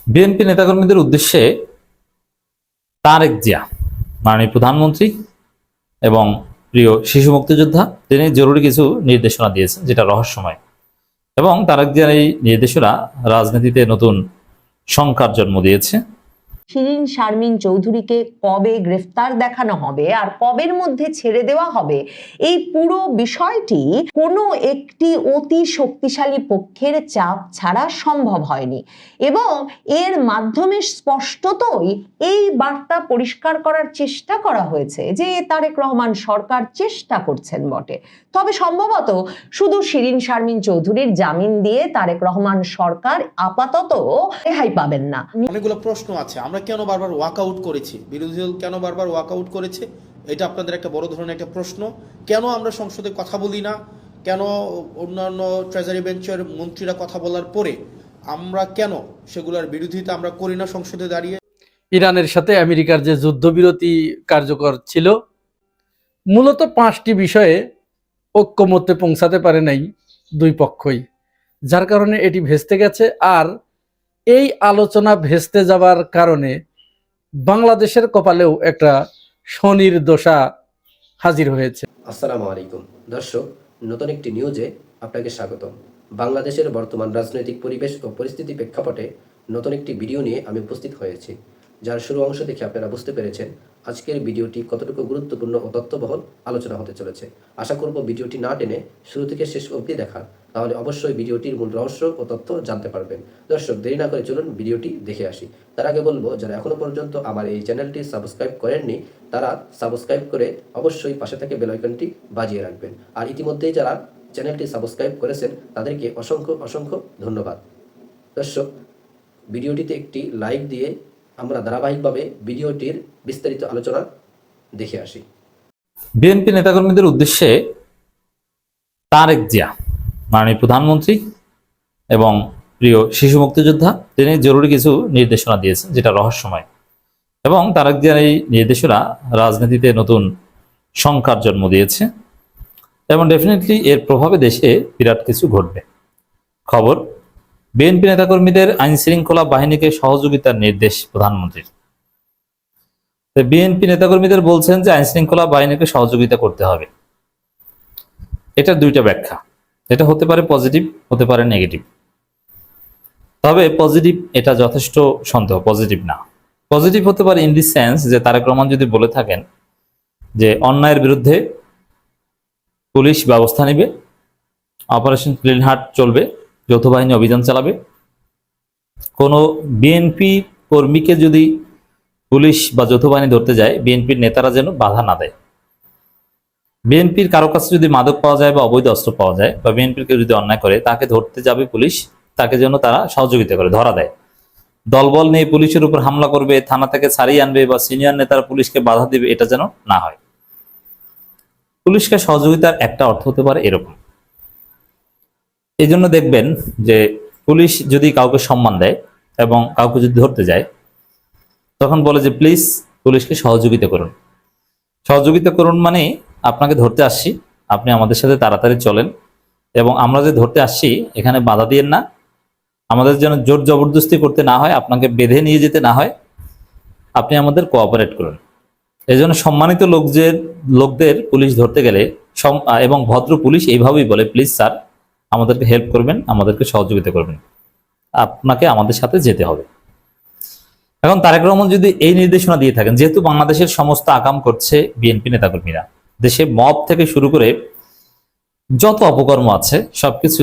BNP নেতাকর্মীদের উদ্দেশ্যে তারেক জিয়া মাননীয় প্রধানমন্ত্রী এবং প্রিয় শিশু মুক্তিযোদ্ধা তিনি জরুরি কিছু নির্দেশনা দিয়েছেন, যেটা রহস্যময়। এবং তারেক জিয়ার এই নির্দেশনা রাজনীতিতে নতুন শঙ্কার জন্ম দিয়েছে। শিরিন শারমিন চৌধুরীকে কবে গ্রেফতার দেখানো হবে আর কবের মধ্যে ছেড়ে দেওয়া হবে, এই পুরো বিষয়টি কোনো একটি অতি শক্তিশালী পক্ষের চাপ ছাড়া সম্ভব হয়নি এবং এর মাধ্যমে স্পষ্টতই এই বার্তা পরিষ্কার করার চেষ্টা করা হয়েছে যে তারেক রহমান সরকার চেষ্টা করছেন বটে, তবে সম্ভবত শুধু শিরিন শারমিন চৌধুরীর জামিন দিয়ে তারেক রহমান সরকার আপাতত রেহাই পাবেন না। অনেকগুলো প্রশ্ন আছে, আমরা কেন বারবার ওয়াকআউট করেছি, বিরোধী দল কেন বারবার ওয়াকআউট করেছে, এটা আপনাদের একটা বড় ধরনের একটা প্রশ্ন। কেন আমরা সংসদে কথা বলি না, কেন অন্যান্য ট্রেজারি বেঞ্চের মন্ত্রীরা কথা বলার পরে আমরা কেন সেগুলোর বিরোধিতা আমরা করি না সংসদে দাঁড়িয়ে। ইরানের সাথে আমেরিকার যে যুদ্ধবিরতি কার্যকর ছিল, মূলত 5টি বিষয়ে ঐক্যমত্যে পৌঁছাতে পারে নাই দুই পক্ষই, যার কারণে এটি ভেস্তে গেছে। আর এই আলোচনা ভেস্তে যাবার কারণে বাংলাদেশের কপালেও একটা শনির দশা হাজির হয়েছে। আসসালামু আলাইকুম দর্শক, নতুন একটি নিউজে আপনাকে স্বাগতম। বাংলাদেশের বর্তমান রাজনৈতিক পরিবেশ ও পরিস্থিতি প্রেক্ষাপটে নতুন একটি ভিডিও নিয়ে আমি উপস্থিত হয়েছি, যার শুরু অংশ দেখে আপনারা বুঝতে পেরেছেন আজকের ভিডিওটি কতটুকু গুরুত্বপূর্ণ ও তথ্যবহুল আলোচনা হতে চলেছে। আশা করব ভিডিওটি না টেনে শুরু থেকে শেষ অবধি দেখা, তাহলে অবশ্যই ভিডিওটির মূল রহস্য ও তথ্য জানতে পারবেন। দর্শক, দেরি না করে চলুন ভিডিওটি দেখে আসি। তার আগে বলবো, যারা এখনো পর্যন্ত আমার এই চ্যানেলটি সাবস্ক্রাইব করেননি তারা সাবস্ক্রাইব করে অবশ্যই পাশে থেকে বেল আইকনটি বাজিয়ে রাখবেন। আর ইতিমধ্যেই যারা চ্যানেলটি সাবস্ক্রাইব করেছেন তাদেরকে অসংখ্য অসংখ্য ধন্যবাদ। দর্শক, ভিডিওটিতে একটি লাইক দিয়ে আমরা ধারাবাহিকভাবে ভিডিওটির বিস্তারিত আলোচনা দেখে আসি। বিএনপি নেতাকর্মীদের উদ্দেশ্যে তারেক জিয়া মাননীয় প্রধানমন্ত্রী এবং প্রিয় শিশু মুক্তিযোদ্ধা তিনি জরুরি কিছু নির্দেশনা দিয়েছেন, যেটা রহস্যময়। এবং তারেক জিয়ার এই নির্দেশনা রাজনীতিতে নতুন শঙ্কার জন্ম দিয়েছে এবং ডেফিনেটলি এর প্রভাবে দেশে বিরাট কিছু ঘটবে। খবর, বিএনপি নেতাকর্মীদের আইন শৃঙ্খলা বাহিনীকে সহযোগিতার নির্দেশ প্রধানমন্ত্রীর। বিএনপি নেতাকর্মীদের বলছেন যে আইন শৃঙ্খলা বাহিনীকে সহযোগিতা করতে হবে। এটা দুইটা ব্যাখ্যা, এটা হতে পারে পজিটিভ, হতে পারে নেগেটিভ। তবে পজিটিভ এটা যথেষ্ট সন্দেহ, পজিটিভ না। পজিটিভ হতে পারে ইন দি সেন্স যে তারেক রহমান যদি বলে থাকেন যে অন্যায়ের বিরুদ্ধে পুলিশ ব্যবস্থা নেবে, অপারেশন ক্লিন হার্ট চলবে, যৌথ বাহিনী অভিযান চালাবে। কোনো বিএনপি কর্মীকে যদি পুলিশ বা যৌথ বাহিনী ধরতে যায়, বিএনপির নেতারা যেন বাধা না দেয়। বিএনপির কারো কাছে যদি মাদক পাওয়া যায় বা অবৈধ অস্ত্র পাওয়া যায় বা বিএনপির কেউ যদি অন্যায় করে তাকে ধরতে যাবে পুলিশ, তাকে যেন তারা সহযোগিতা করে, ধরা দেয়। দলবল নিয়ে পুলিশের উপর হামলা করবে, থানা থেকে ছাড়িয়ে আনবে বা সিনিয়র নেতারা পুলিশকে বাধা দিবে, এটা যেন না হয়। পুলিশকে সহযোগিতার একটা অর্থ হতে পারে এরকম। এই জন্য দেখবেন যে পুলিশ যদি কাউকে সম্মান দেয় এবং কাউকে যদি ধরতে যায়, তখন বলে যে প্লিজ পুলিশকে সহযোগিতা করুন। সহযোগিতা করুন মানে আপনাকে ধরতে আসছি, আপনি আমাদের সাথে তাড়াতাড়ি চলেন এবং আমরা যে ধরতে আসছি এখানে বাধা দিয়েন না, আমাদের যেন জোর জবরদস্তি করতে না হয়, আপনাকে বেঁধে নিয়ে যেতে না হয়, আপনি আমাদের কোঅপারেট করুন। এই জন্য সম্মানিত লোকদের পুলিশ ধরতে গেলে এবং ভদ্র পুলিশ এইভাবেই বলে, প্লিজ স্যার আমাদেরকে হেল্প করবেন, আমাদেরকে সহযোগিতা করবেন, আপনাকে আমাদের সাথে যেতে হবে। এখন তারেক রহমান যদি এই নির্দেশনা দিয়ে থাকেন, যেহেতু বাংলাদেশের সমস্ত আকাম করছে বিএনপি নেতাকর্মীরা, দেশে মব থেকে শুরু করে যত অপকর্ম আছে সবকিছু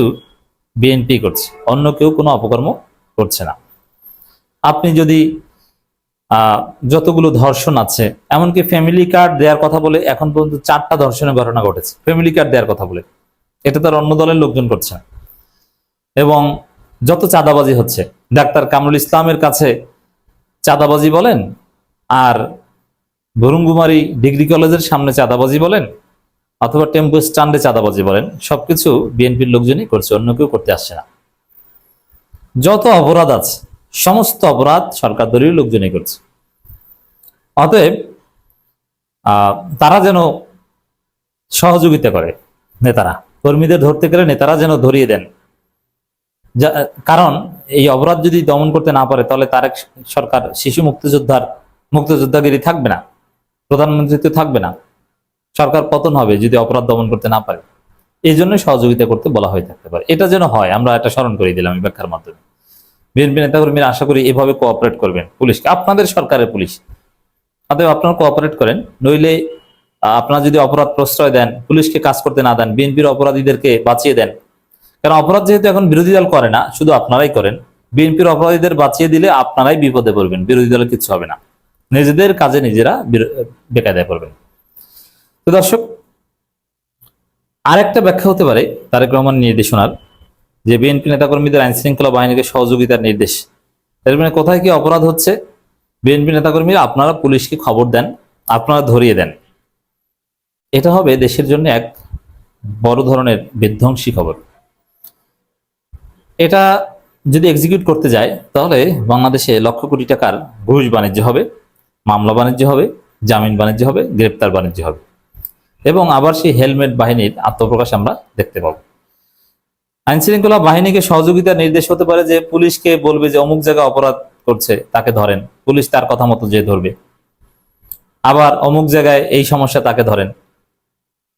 বিএনপি করছে, অন্য কেউ কোনো অপকর্ম করছে না। আপনি যদি যতগুলো ধর্ষণ আছে, এমনকি ফ্যামিলি কার্ড দেওয়ার কথা বলে এখন পর্যন্ত 4টা ধর্ষণের ঘটনা ঘটেছে, ফ্যামিলি কার্ড দেওয়ার কথা বলে। এটা তার অন্য দলের লোকজন করছে না। এবং যত চাঁদাবাজি হচ্ছে, ডাক্তার কামরুল ইসলামের কাছে চাঁদাবাজি বলেন, আর বরুণকুমারী ডিগ্রি কলেজের সামনে চাঁদাবাজি বলেন, অথবা টেম্পো স্ট্যান্ডে চাঁদাবাজি বলেন, সবকিছু বিএনপির লোকজনই করছে, অন্য কেউ করতে আসছে না। যত অপরাধ আছে সমস্ত অপরাধ সরকার দলীয় লোকজনই করছে। অতএব তারা যেন সহযোগিতা করে, নেতারা কর্মীদের ধরতে গেলে নেতারা যেন ধরিয়ে দেন, কারণ এই অপরাধ যদি দমন করতে না পারে তাহলে তারেক সরকার শিশু মুক্তিযোদ্ধাগিরি থাকবে না, প্রধানমন্ত্রী থাকবে না, সরকার পতন হবে যদি অপরাধ দমন করতে না পারে। এই জন্য সহযোগিতা করতে বলা হয়ে থাকতে পারে। এটা যেন হয় আমরা এটা স্মরণ করে দিলাম এই ব্যাখ্যার মাধ্যমে। বিএনপি নেতাকর্মীরা আশা করি এভাবে কোঅপারেট করবেন পুলিশকে, আপনাদের সরকারের পুলিশ, অতএব আপনারা কোঅপারেট করেন। নইলে আপনারা যদি অপরাধ প্রশ্রয় দেন, পুলিশকে কাজ করতে না দেন, বিএনপির অপরাধীদেরকে বাঁচিয়ে দেন, কারণ অপরাধ যেহেতু এখন বিরোধী দল করে না, শুধু আপনারাই করেন, বিএনপির অপরাধীদের বাঁচিয়ে দিলে আপনারাই বিপদে পড়বেন, বিরোধী দলের কিছু হবে না, নিজেদের কাজে নিজেরা বেকায়দায় পড়বেন। তো দর্শক, আরেকটা ব্যাখ্যা হতে পারে তারেক রহমান নির্দেশনার, যে বিএনপি নেতাকর্মীদের আইন শৃঙ্খলা বাহিনীকে সহযোগিতার নির্দেশ। এর মানে কোথায় কি অপরাধ হচ্ছে, বিএনপি নেতাকর্মীরা আপনারা পুলিশকে খবর দেন, আপনারা ধরিয়ে দেন। এটা হবে দেশের জন্য এক বড় ধরনের বিধ্বংসী খবর। এটা যদি এক্সিকিউট করতে যায় তাহলে বাংলাদেশে লক্ষ কোটি টাকার ঘুষ বাণিজ্য হবে, মামলা বাণিজ্য হবে, জামিন বাণিজ্য হবে, গ্রেপ্তার বাণিজ্য হবে, এবং আবার সেই হেলমেট বাহিনীর আত্মপ্রকাশ আমরা দেখতে পাবো। আইন শৃঙ্খলা বাহিনীকে সহযোগিতার নির্দেশ হতে পারে যে পুলিশকে বলবে যে অমুক জায়গায় অপরাধ করছে তাকে ধরেন, পুলিশ তার কথা মতো যে ধরবে, আবার অমুক জায়গায় এই সমস্যা তাকে ধরেন।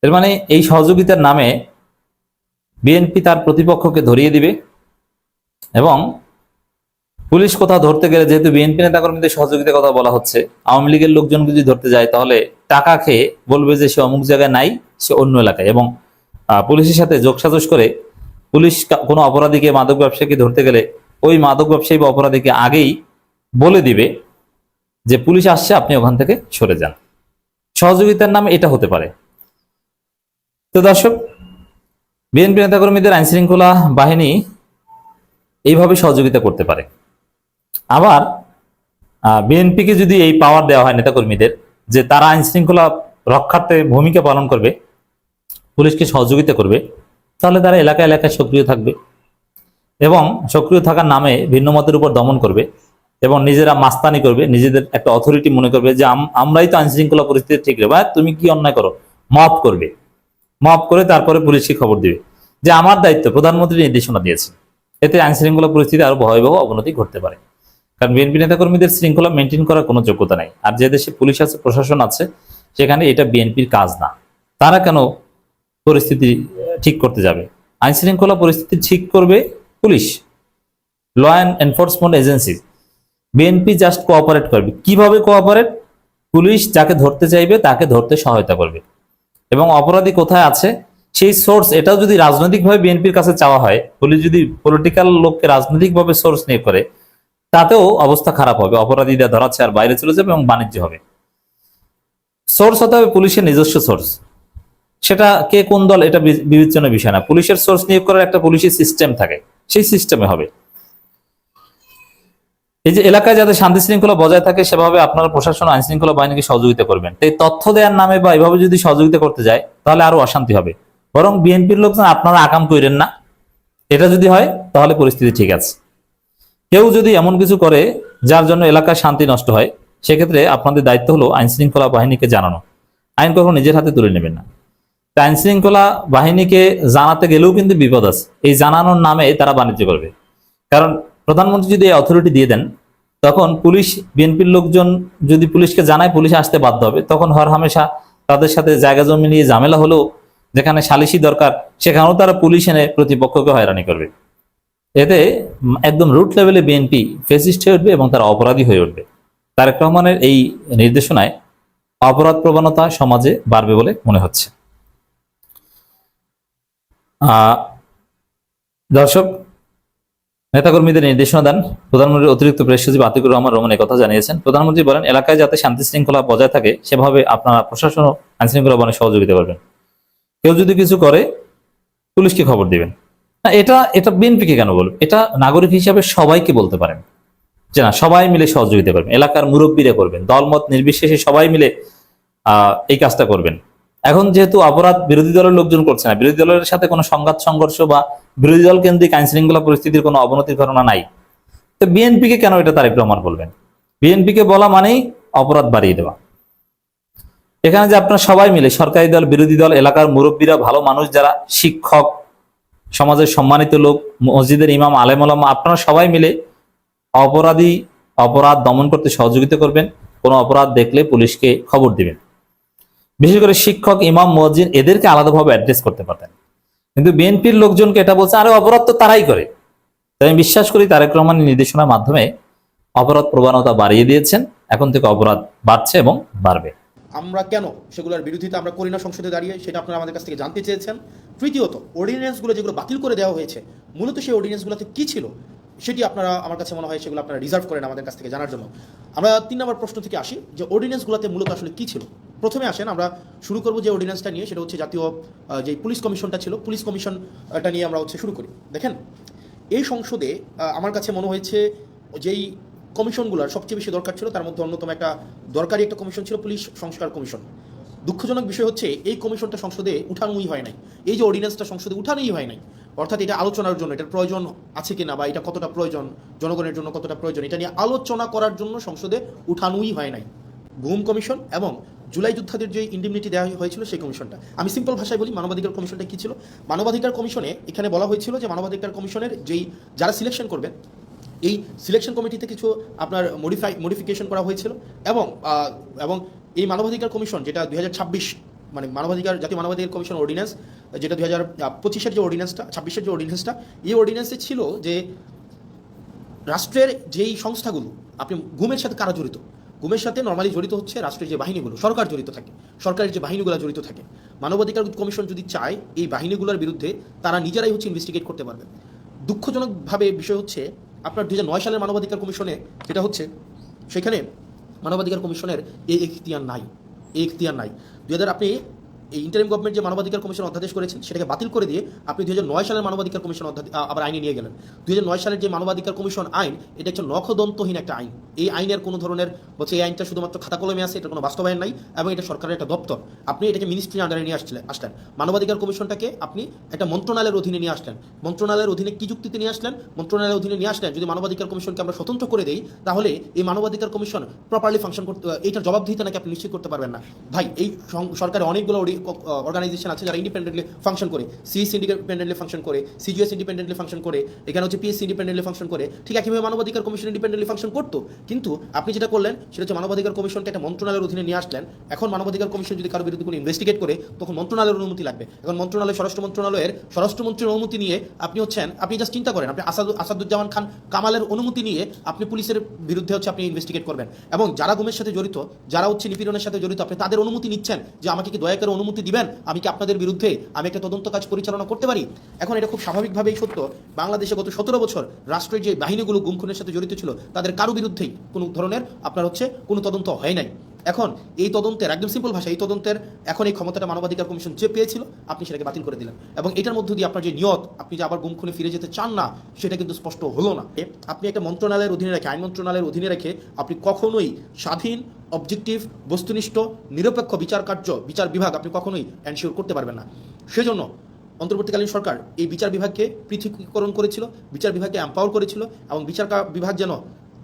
এর মানে এই সহযোগিতার নামে বিএনপি তার প্রতিপক্ষকে ধরিয়ে দিবে, এবং পুলিশ কোথাও ধরতে গেলে, যেহেতু বিএনপি নেতাকর্মীদের সহযোগিতার কথা বলা হচ্ছে, আওয়ামী লীগের লোকজন যদি ধরতে যায় তাহলে টাকা খেয়ে বলবে যে সে অমুক জায়গায় নাই, সে অন্য এলাকায়, এবং পুলিশের সাথে যোগসাজশ করে পুলিশ কোনো অপরাধীকে, মাদক ব্যবসায়ীকে ধরতে গেলে ওই মাদক ব্যবসায়ী বা অপরাধীকে আগেই বলে দিবে যে পুলিশ আসছে, আপনি ওখান থেকে সরে যান। সহযোগিতার নামে এটা হতে পারে। তো দর্শক, বিএনপি নেতাকর্মীদের আইন শৃঙ্খলা বাহিনী এইভাবে সহযোগিতা করতে পারে। আবার বিএনপিকে যদি এই পাওয়ার দেওয়া হয় নেতাকর্মীদের, যে তারা আইন শৃঙ্খলা রক্ষার্থে ভূমিকা পালন করবে, পুলিশকে সহযোগিতা করবে, তাহলে তারা এলাকায় এলাকায় সক্রিয় থাকবে, এবং সক্রিয় থাকার নামে ভিন্ন মতের উপর দমন করবে, এবং নিজেরা মাস্তানি করবে, নিজেদের একটা অথরিটি মনে করবে যে আমরাই তো আইন শৃঙ্খলা পরিস্থিতি ঠিক রে ভাই, তুমি কি অন্যায় করো, মাফ করবে, মাফ করে তারপরে পুলিশকে খবর দিবে যে আমার দায়িত্ব, প্রধানমন্ত্রী নির্দেশনা দিয়েছে। এতে আইন শৃঙ্খলা পরিস্থিতি আরো ভয়াবহ অবনতি ঘটতে পারে। কারণ বিএনপি নেতাকর্মীদের শৃঙ্খলা মেনটেন করার কোনো যোগ্যতা নাই, আর যে দেশে পুলিশ আছে, প্রশাসন আছে, সেখানে এটা বিএনপির কাজ না। তারা কেন পরিস্থিতি ঠিক করতে যাবে? আইন শৃঙ্খলা পরিস্থিতি ঠিক করবে police, law and enforcement agency. BNP just cooperate করবে। কিভাবে কোঅপারেট? পুলিশ যাকে ধরতে চাইবে তাকে ধরতে সহায়তা করবে, এবং অপরাধী কোথায় আছে সেই সোর্স, এটাও যদি রাজনৈতিকভাবে বিএনপির কাছে চাওয়া হয়, পুলিশ যদি পলিটিক্যাল লোককে রাজনৈতিকভাবে সোর্স নিয়ে করে, তাতেও অবস্থা খারাপ হবে, অপরাধীরা ধরাচ্ছে আর বাইরে চলে যাবে এবং বাণিজ্য হবে। সোর্স হতে হবে পুলিশের নিজস্ব সোর্স, সেটা কে কোন দল এটা বিবেচনার বিষয় না। পুলিশের সোর্স নিয়োগ করার একটা পুলিশের সিস্টেম থাকে, সেই সিস্টেমে হবে। এই যে এলাকায় যাতে শান্তি শৃঙ্খলা বজায় থাকে সেভাবে আপনারা প্রশাসন, আইন শৃঙ্খলা বাহিনীকে সহযোগিতা করবেন। তাই তথ্য দেওয়ার নামে বা এভাবে যদি সহযোগিতা করতে যায় তাহলে আরো অশান্তি হবে। বরং বিএনপির লোকজন আপনারা আকাম করেন না, এটা যদি হয় তাহলে পরিস্থিতি ঠিক আছে। কেউ যদি এমন কিছু করে যার জন্য এলাকার শান্তি নষ্ট হয়, সেক্ষেত্রে আপনাদের দায়িত্ব হলো আইন শৃঙ্খলা বাহিনীকে জানানো। আইন কখনো নিজের হাতে তুলে নেবেন না। আইন শৃঙ্খলা বাহিনীকে জানাতে গেলেও কিন্তু বিপদ আছে, এই জানানোর নামে তারা বাণিজ্য করবে। কারণ প্রধানমন্ত্রী যদি এই অথরিটি দিয়ে দেন, তখন পুলিশ, বিএনপির লোকজন যদি পুলিশকে জানায়, পুলিশ আসতে বাধ্য হবে। তখন হরহামেশা তাদের সাথে জায়গা জমি নিয়ে ঝামেলা হলেও, যেখানে সালিশি দরকার সেখানেও তারা পুলিশ এনে প্রতিপক্ষকে হয়রানি করবে। এতে একদম রুট লেভেলে বিএনপি ফেসিস্ট হয়ে উঠবে এবং তারা অপরাধী হয়ে উঠবে। তারেক রহমানের এই নির্দেশনায় অপরাধ প্রবণতা সমাজে বাড়বে বলে মনে হচ্ছে। দর্শক, নেতাকর্মীদের নির্দেশনা দেন প্রধানমন্ত্রীর অতিরিক্ত প্রেস সচিব আতিকুর রহমান রোমান কথা জানিয়েছেন। প্রধানমন্ত্রী বলেন, এলাকায় যাতে শান্তি শৃঙ্খলা বজায় থাকে সেভাবে আপনারা প্রশাসন ও আইন শৃঙ্খলা বাহিনী সহযোগিতা করবেন। কেউ যদি কিছু করে পুলিশকে খবর দিবেন না। এটা বিএনপিকে কেন বলবেন? এটা নাগরিক হিসাবে সবাইকে বলতে পারেন যে না, সবাই মিলে সহযোগিতা করবেন, এলাকার মুরব্বীরা করবেন, দলমত নির্বিশেষে সবাই মিলে এই কাজটা করবেন। এখন যেহেতু অপরাধ বিরোধী দলের লোকজন করছে না, বিরোধী দলের সাথে কোনো সংঘাত সংঘর্ষ বা বিরোধী দল কেন্দ্রিক আইন শৃঙ্খলা পরিস্থিতির কোনো অবনতির ঘটনা নাই, তো বিএনপিকে কেন এটা তারেক রহমান বলবেন? বিএনপিকে বলা মানেই অপরাধ বাড়িয়ে দেওয়া। এখানে যে আপনারা সবাই মিলে, সরকারি দল, বিরোধী দল, এলাকার মুরব্বীরা, ভালো মানুষ যারা, শিক্ষক, সমাজের সম্মানিত লোক, মসজিদের ইমাম, আলেম ওলামা, আপনারা সবাই মিলে অপরাধ দমন করতে সহযোগিতা করবেন। কোনো অপরাধ দেখলে পুলিশকে খবর দিবেন। বিশেষ করে শিক্ষক, ইমাম, মুয়াজ্জিন এদেরকে আলাদাভাবে অ্যাড্রেস করতে পারতেন, কিন্তু বিএনপির লোকজনকে এটা বলছে আরে অপরাধ তো তারাই করে। তাই আমি বিশ্বাস করি তারেক রহমানের নির্দেশনার মাধ্যমে অপরাধ প্রবণতা বাড়িয়ে দিয়েছেন, এখন থেকে অপরাধ বাড়ছে এবং বাড়বে। আমরা কেন সেগুলোর বিরোধিতা আমরা করি না সংসদে দাঁড়িয়ে, সেটা আপনারা আমাদের কাছ থেকে জানতে চেয়েছেন। তৃতীয়ত, অর্ডিন্যান্সগুলো যেগুলো বাতিল করে দেওয়া হয়েছে, মূলত সেই অর্ডিন্যান্সগুলোতে কী ছিল সেটি আপনারা, আমার কাছে মনে হয় সেগুলো আপনারা রিজার্ভ করেন আমাদের কাছ থেকে জানার জন্য। আমরা 3 নম্বর প্রশ্ন থেকে আসি যে অর্ডিন্যান্সগুলোতে মূলত আসলে কী ছিল। প্রথমে আসেন আমরা শুরু করব যে অর্ডিন্যান্সটা নিয়ে, সেটা হচ্ছে জাতীয় যে পুলিশ কমিশনটা ছিল, পুলিশ কমিশনটা নিয়ে আমরা শুরু করি। দেখেন, এই সংসদে আমার কাছে মনে হয়েছে যেই কমিশনগুলোর সবচেয়ে বেশি দরকার ছিল তার মধ্যে অন্যতম একটা দরকারি একটা কমিশন ছিল পুলিশ সংস্কার কমিশন। দুঃখজনক বিষয় হচ্ছে এই কমিশনটা সংসদে উঠানোই হয় নাই, এই যে অর্ডিন্যান্সটা সংসদে উঠানোই হয় নাই। অর্থাৎ এটা আলোচনার জন্য, এটার প্রয়োজন আছে কিনা বা এটা কতটা প্রয়োজন, জনগণের জন্য কতটা প্রয়োজন, এটা নিয়ে আলোচনা করার জন্য সংসদে উঠানোই হয় নাই। গুম কমিশন এবং জুলাই যোদ্ধাদের যে ইন্ডিমনিটি দেওয়া হয়েছিল সেই কমিশনটা, আমি সিম্পল ভাষায় বলি মানবাধিকার কমিশনটা কী ছিল। মানবাধিকার কমিশনে এখানে বলা হয়েছিল যে মানবাধিকার কমিশনের যেই যারা সিলেকশন করবেন, এই সিলেকশন কমিটিতে কিছু আপনার মডিফিকেশন করা হয়েছিল এবং এই মানবাধিকার কমিশন যেটা 2026 মানে জাতীয় মানবাধিকার কমিশন অর্ডিন্যান্স, যেটা 2025-এর যে অর্ডিন্যান্সটা, 26-এর যে অর্ডিন্যান্সটা, এই অর্ডিন্যান্সে ছিল যে রাষ্ট্রের যেই সংস্থাগুলো, আপনি গুমের সাথে কারা জড়িত, গুমের সাথে নর্মালি জড়িত হচ্ছে রাষ্ট্রের যে বাহিনীগুলো, সরকার জড়িত থাকে, সরকারের যে বাহিনীগুলো জড়িত থাকে। মানবাধিকার কমিশন যদি চায় এই বাহিনীগুলোর বিরুদ্ধে তারা নিজেরাই ইনভেস্টিগেট করতে পারবে। দুঃখজনকভাবে বিষয় হচ্ছে আপনার 2009 সালের মানবাধিকার কমিশনে যেটা হচ্ছে, সেখানে মানবাধিকার কমিশনের এই এখতিয়ার নাই। 2000 আপনি এই ইন্টারিম গভর্নমেন্ট যে মানবাধিকার কমিশন অধ্যাদেশ করেছেন সেটাকে বাতিল করে দিয়ে আপনি 2009 সালের মানবাধিকার কমিশন আবার আইনে নিয়ে গেলেন। 2009 সালের যে মানবাধিকার কমিশন আইন, এটা একটা নখদন্তহীন একটা আইন। এই আইনের কোনো ধরনের বলছে এই আইনটা শুধুমাত্র খাতা কলমে আছে, এটা কোনো বাস্তবায়ন নাই এবং এটা সরকারের একটা দপ্তর। আপনি এটাকে মিনিস্ট্রির আন্ডারে নিয়ে আসলেন। মানবাধিকার কমিশনটাকে আপনি একটা মন্ত্রণালয়ের অধীনে নিয়ে আসলেন। মন্ত্রণালয়ের অধীনে কি যুক্তিতে নিয়ে আসলেন? মন্ত্রণালয়ের অধীনে নিয়ে আসলেন যদি মানবাধিকার কমিশনকে আমরা স্বতন্ত্র করে দেই, তাহলে এই মানবাধিকার কমিশন প্রপারলি ফাংশন করতে, এইটার জবাবদিহিতা নাকি আপনি নিশ্চিত করতে পারবেন না। ভাই, এই সরকারের অনেকগুলো অর্গানাইজেশন আছে যারা ইন্ডিপেন্ডেন্টলি ফাংশন করে, সিএস ইন্ডিপেন্ডেন্টলি ফাংশন করে, সিজিএস ইন্ডিপেন্ডেন্টলি ফাংশন করে, এখানে হচ্ছে পিএসসি ইন্ডিপেন্ডেন্টলি ফাংশন করে। ঠিক একইভাবে মানবাধিকার কমিশন ইন্ডিপেন্ডেন্টলি ফাংশন করতো, কিন্তু আপনি যেটা করলেন সেটা হচ্ছে মানবাধিকার কমিশনকে একটা মন্ত্রণালয়ের অধীনে নিয়ে আসলেন। এখন মানবাধিকার কমিশন যদি কারো বিরুদ্ধে কোনো ইনভেস্টিগেট করে তখন মন্ত্রণালয়ের অনুমতি লাগবে। এখন স্বরাষ্ট্রমন্ত্রীর অনুমতি নিয়ে আপনি জাস্ট চিন্তা করেন, আপনি আসাদুজ্জামান খান কামালের অনুমতি নিয়ে আপনি পুলিশের বিরুদ্ধে আপনি ইনভেস্টিগেট করবেন, এবং যারা গুমের সাথে জড়িত, যারা নিপীড়নের সাথে জড়িত, আপনি তাদের অনুমতি নিচ্ছেন যে আমাকে কি দয়া করে অনুমতি দিবেন, আমি কি আপনাদের বিরুদ্ধে আমি একটা তদন্ত কাজ পরিচালনা করতে পারি। এখন এটা খুব স্বাভাবিকভাবেই সত্য, বাংলাদেশে গত 17 বছর রাষ্ট্রের যে বাহিনীগুলো গুম খুনের সাথে জড়িত ছিল তাদের কারো বিরুদ্ধেই কোনো ধরনের কোনো তদন্ত হয় নাই। এখন এই তদন্তের একদম সিম্পল ভাষা, এই তদন্তের এখন এই ক্ষমতাটা মানবাধিকার কমিশন যে পেয়েছিল আপনি সেটাকে বাতিল করে দিলেন, এবং এটার মধ্য দিয়ে আপনার যে নিয়ত, আপনি যে আবার গুম খুনে ফিরে যেতে চান না, সেটা কিন্তু স্পষ্ট হলো না। আপনি একটা মন্ত্রণালয়ের অধীনে রেখে, আইন মন্ত্রণালয়ের অধীনে রেখে আপনি কখনোই স্বাধীন, অবজেক্টিভ, বস্তুনিষ্ঠ, নিরপেক্ষ বিচার বিভাগ আপনি কখনোই এনশিওর করতে পারবেন না। সেজন্য অন্তর্বর্তীকালীন সরকার এই বিচার বিভাগকে পৃথকীকরণ করেছিল, বিচার বিভাগকে এম্পাওয়ার করেছিল, এবং বিচার বিভাগ যেন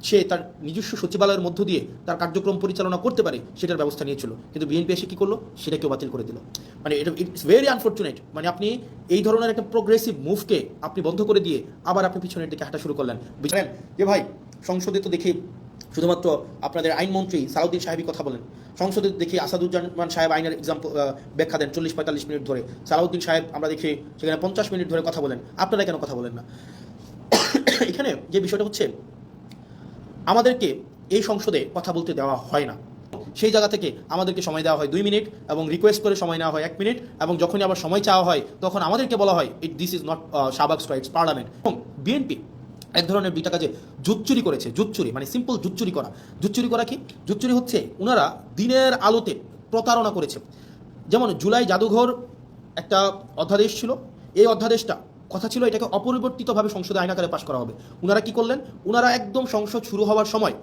সে তার নিজস্ব সচিবালয়ের মধ্য দিয়ে তার কার্যক্রম পরিচালনা করতে পারে সেটার ব্যবস্থা নিয়েছিল। কিন্তু বিএনপি এসে কী করলো, সেটাকেও বাতিল করে দিল। মানে এটা ইটস ভেরি আনফর্চুনেট। মানে আপনি এই ধরনের একটা প্রোগ্রেসিভ মুভকে আপনি বন্ধ করে দিয়ে আবার আপনি পিছনের দিকে হাঁটা শুরু করলেন। বুঝলেন যে ভাই, সংসদে তো দেখি শুধুমাত্র আপনাদের আইনমন্ত্রী সালাউদ্দিন সাহেবই কথা বলেন, সংসদে দেখি আসাদুজ্জামান সাহেব আইনের ব্যাখ্যা দেন 40-45 মিনিট ধরে, সালাউদ্দিন সাহেব আমরা দেখি সেখানে 50 মিনিট ধরে কথা বলেন। আপনারা কেন কথা বলেন না? এখানে যে বিষয়টা হচ্ছে, আমাদেরকে এই সংসদে কথা বলতে দেওয়া হয় না। সেই জায়গা থেকে আমাদেরকে সময় দেওয়া হয় 2 মিনিট, এবং রিকোয়েস্ট করে সময় নেওয়া হয় 1 মিনিট, এবং যখনই আবার সময় চাওয়া হয় তখন আমাদেরকে বলা হয় this is not Shahbag straights parliament. এবং বিএনপি এক ধরনের দুইটা কাজে জুচ্চুরি করেছে। জুচ্চুরি মানে সিম্পল জুচ্চুরি করা কি? জুচ্চুরি হচ্ছে ওনারা দিনের আলোতে প্রতারণা করেছে। যেমন জুলাই জাদুঘর একটা অধ্যাদেশ ছিল, এই অধ্যাদেশটা কথা ছিল এটাকে অপরিবর্তিতভাবে সংসদে আইন আকারে পাশ করা হবে। ওনারা কি করলেন? ওনারা একদম সংসদ শুরু হওয়ার সময়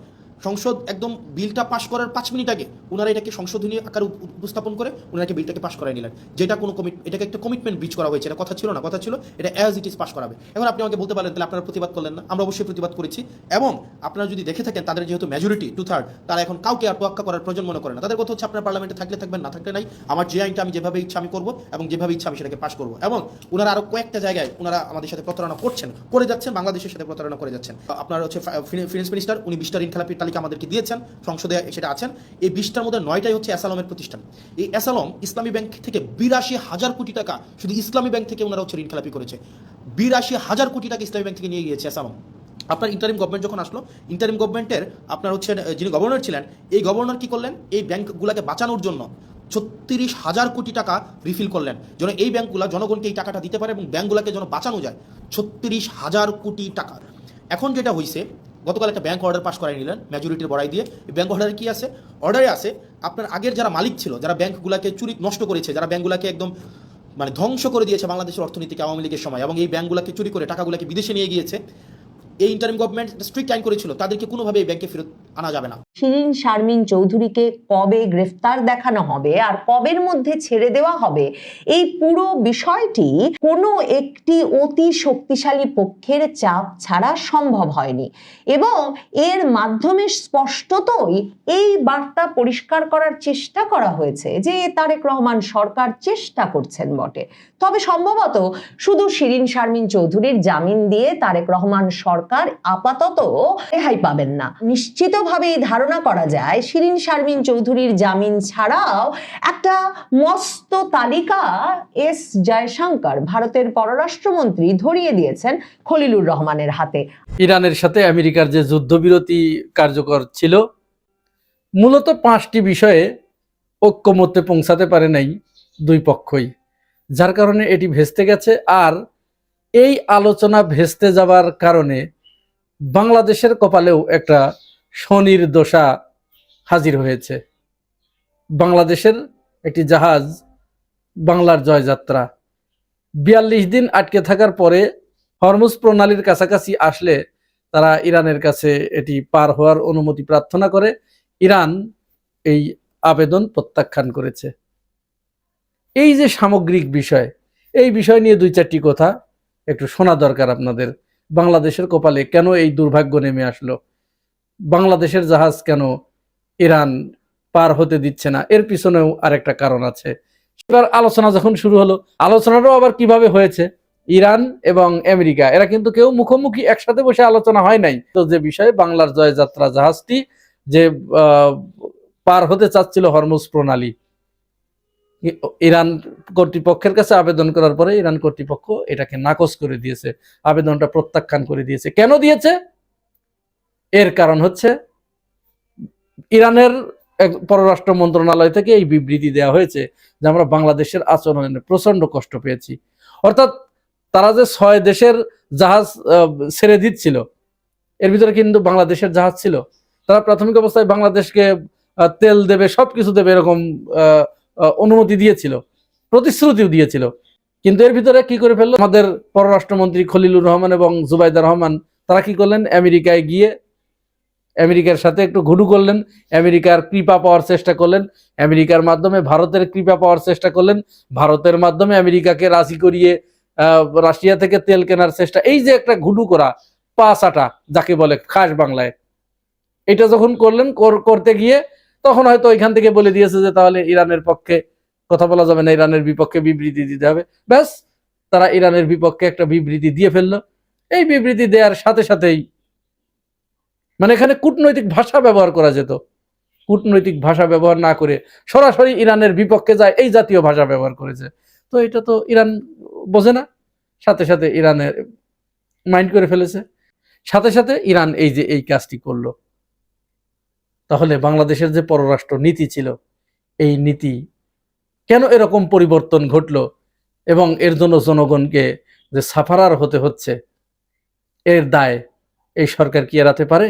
সংসদ একদম বিলটা পাশ করার 5 মিনিট আগে ওনারা এটাকে সংশোধনী আকারে উপস্থাপন করে ওনারা বিলটাকে পাশ করায় নিলেন, যেটা কোনো এটাকে একটা কমিটমেন্ট ব্রিচ করা হয়েছে। এটা কথা ছিল না, কথা ছিল এটা অ্যাজ ইট ইজ পাশ করাবে। এখন আপনি আমাকে বলতে পারেন তাহলে আপনারা প্রতিবাদ করলেন না? আমরা অবশ্যই প্রতিবাদ করেছি, এবং আপনারা যদি দেখে থাকেন তাদের যেহেতু মেজরিটি 2/3, তারা এখন কাউকে আর তোয়াক্কা করার প্রয়োজন মনে করে না। তাদের কথা হচ্ছে আপনার পার্লামেন্টে থাকলে থাকবেন, না থাকলে নাই, আমার যে আইনটা আমি যেভাবে ইচ্ছা আমি করবো এবং যেভাবে ইচ্ছা আমি সেটাকে পাশ করবো। এবং ওনারা আরো কয়েকটা জায়গায় ওনারা আমাদের সাথে প্রতারণা করছেন, করে যাচ্ছেন, বাংলাদেশের সাথে প্রতারণা করে যাচ্ছেন। আপনার হচ্ছে ফিনান্স মিনিস্টার, উনি 20টা ঋণ খেলাপির তালিকা আমাদেরকে দিয়েছেন, সংসদে সেটা আছেন। এই 20টার মধ্যে 9টাই হচ্ছে অ্যাসালমের প্রতিষ্ঠান। এই অ্যাসালম ইসলামী ব্যাংক থেকে 82,000 কোটি টাকা শুধু ইসলামী ব্যাংক থেকে ওনারা হচ্ছে ঋণ খেলাপি করেছে। 82,000 কোটি টাকা ইসলামী ব্যাংক থেকে নিয়ে গিয়েছে অ্যাসালম। আপনার ইন্টারিম গভর্নমেন্ট যখন আসলো, ইন্টারিম গভর্নমেন্টের আপনার হচ্ছে যিনি গভর্নর ছিলেন, এই গভর্নর কি করলেন, এই ব্যাংকগুলোকে বাঁচানোর জন্য 36,000 কোটি টাকা রিফিল করলেন, যেন এই ব্যাংকগুলো জনগণকে এই টাকাটা দিতে পারে এবং ব্যাংকগুলোকে যেন বাঁচানো যায়। 36,000 কোটি টাকা। এখন যেটা হয়েছে, গতকাল একটা ব্যাংক অর্ডার পাস করাই নিলেন মেজরিটির বড়াই দিয়ে। ব্যাংক অর্ডারে কি আছে? অর্ডারে আছে আপনার আগের যারা মালিক ছিল, যারা ব্যাংকগুলোকে চুরি নষ্ট করেছে, যারা ব্যাংকগুলোকে একদম মানে ধ্বংস করে দিয়েছে বাংলাদেশের অর্থনীতিকে আওয়ামী লীগের সময়, এবং এই ব্যাংকগুলোকে চুরি করে টাকাগুলোকে বিদেশে নিয়ে গিয়েছে, এই ইন্টারিম গভর্নমেন্ট স্ট্রিক্ট আইন করেছিল তাদেরকে কোনোভাবে এই ব্যাংকে ফেরত আনা যাবে না। শিরিন শারমিন চৌধুরীকে কবে গ্রেফতার দেখানো হবে আর কবের মধ্যে ছেড়ে দেওয়া হবে, এই পুরো বিষয়টি কোনো একটি অতি শক্তিশালী পক্ষের চাপ ছাড়া সম্ভব হয়নি, এবং এর মাধ্যমে স্পষ্টতই এই বার্তা পরিষ্কার করার চেষ্টা করা হয়েছে যে তারেক রহমান সরকার চেষ্টা করছেন বটে, তবে সম্ভবত শুধু শিরিন শারমিন চৌধুরীর জামিন দিয়ে তারেক রহমান সরকার আপাতত রেহাই পাবেন না। নিশ্চিতভাবেই ধারণা করা যায় শিরিন শারমিন চৌধুরীর জামিন ছাড়াও একটা মস্ত তালিকা এস জয়শঙ্কর ভারতের পররাষ্ট্রমন্ত্রী ধরিয়ে দিয়েছেন খলিলুর রহমানের হাতে। ইরানের সাথে আমেরিকার যে যুদ্ধবিরতি কার্যকর ছিল, মূলত 5টি বিষয়ে ঐক্যমত্যে পৌঁছাতে পারে নাই দুই পক্ষই, যার কারণে এটি ভেস্তে গেছে। আর এই আলোচনা ভেস্তে যাবার কারণে বাংলাদেশের কপালেও একটা শনির দশা হাজির হয়েছে। বাংলাদেশের একটি জাহাজ বাংলার জয়যাত্রা 42 দিন আটকে থাকার পরে হরমুজ প্রণালীর কাছাকাছি আসলে তারা ইরানের কাছে এটি পার হওয়ার অনুমতি প্রার্থনা করে। ইরান এই আবেদন প্রত্যাখ্যান করেছে। এই যে সামগ্রিক বিষয়, এই বিষয় নিয়ে 2-4টি কথা একটু শোনা দরকার আপনাদের। বাংলাদেশের কপালে কেন এই দুর্ভাগ্য নেমে আসলো, বাংলাদেশের জাহাজ কেন ইরান পার হতে দিচ্ছে না, এর পিছনেও আরেকটা কারণ আছে। এবার আলোচনা যখন শুরু হলো, আলোচনাটাও আবার কিভাবে হয়েছে, ইরান এবং আমেরিকা এরা কিন্তু কেউ মুখোমুখি একসাথে বসে আলোচনা হয় নাই। তো যে বিষয়ে বাংলার জয়যাত্রা জাহাজটি যে পার হতে চাচ্ছিল হরমুজ প্রণালী, ইরান কর্তৃপক্ষের কাছে আবেদন করার পরে ইরান কর্তৃপক্ষ এটাকে নাকচ করে দিয়েছে, আবেদনটা প্রত্যাখ্যান করে দিয়েছে। কেন দিয়েছে? এর কারণ হচ্ছে ইরানের পররাষ্ট্র মন্ত্রণালয় থেকে এই বিবৃতি দেওয়া হয়েছে যে আমরা বাংলাদেশের আচরণে প্রচন্ড কষ্ট পেয়েছি। অর্থাৎ তারা যে 6 দেশের জাহাজ ছেড়ে দিচ্ছিল, এর ভিতরে কিন্তু বাংলাদেশের জাহাজ ছিল। তারা প্রাথমিক অবস্থায় বাংলাদেশকে তেল দেবে, সবকিছু দেবে, এরকম অনুমতি দিয়েছিল, প্রতিশ্রুতিও দিয়েছিল। কিন্তু এর ভিতরে কি করে ফেললো আমাদের পররাষ্ট্রমন্ত্রী খলিলুর রহমান এবং জুবাইদা রহমান, তারা কি করলেন, আমেরিকায় গিয়ে আমেরিকার সাথে একটু ঘুডু করলেন, আমেরিকার কৃপা পাওয়ার চেষ্টা করলেন, আমেরিকার মাধ্যমে ভারতের কৃপা পাওয়ার চেষ্টা করলেন, ভারতের মাধ্যমে আমেরিকাকে রাজি করিয়ে রাশিয়া থেকে তেল কেনার চেষ্টা। এই যে একটা ঘুডু করা, পা চাটা যাকে বলে খাস বাংলায়, এটা যখন করলেন, করতে গিয়ে তখন হয়তো ওইখান থেকে বলে দিয়েছে যে তাহলে ইরানের পক্ষে কথা বলা যাবে না, ইরানের বিপক্ষে বিবৃতি দিতে হবে। ব্যাস, তারা ইরানের বিপক্ষে একটা বিবৃতি দিয়ে ফেললো। এই বিবৃতি দেওয়ার সাথে সাথেই মানে এখানে কূটনৈতিক ভাষা ব্যবহার করা যেত, কূটনৈতিক ভাষা ব্যবহার না করে সরাসরি ইরানের বিপক্ষে যায় এই জাতীয় ভাষা ব্যবহার করেছে। তো এটা তো ইরান বোঝে না, সাথে সাথে ইরানের মাইন্ড করে ফেলেছে, সাথে সাথে ইরান এই যে এই কাজটি করলো। তাহলে বাংলাদেশের যে পররাষ্ট্র নীতি ছিল, এই নীতি কেন এরকম পরিবর্তন ঘটলো এবং এর জন্য জনগণকে যে সাফারার হতে হচ্ছে, এর দায় এই সরকার কি এড়াতে পারে?